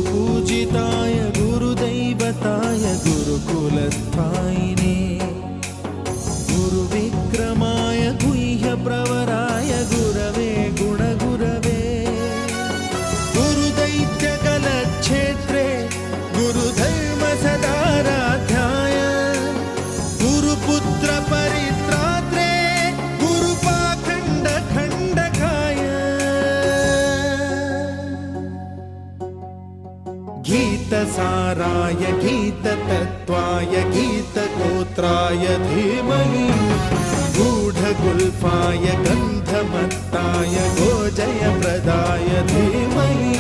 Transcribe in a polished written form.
गुरुपूजिताय गुरुदैवताय गुरुकुलस्थायिने गुरुविक्रमाय गुह्यप्रवराय गुरवे गुणगुरवे गुरुदैत्यकलक्षेत्रे गुरुधर्मसदाराध्याय गुरुपुत्र परित्रात्रे गुरुपाखण्डखण्डकाय गीतसाराय गीततत्त्वाय गीतगोत्राय धीमहि गूढगुल्फाय गन्धमत्ताय गोजयप्रदाय धीमहि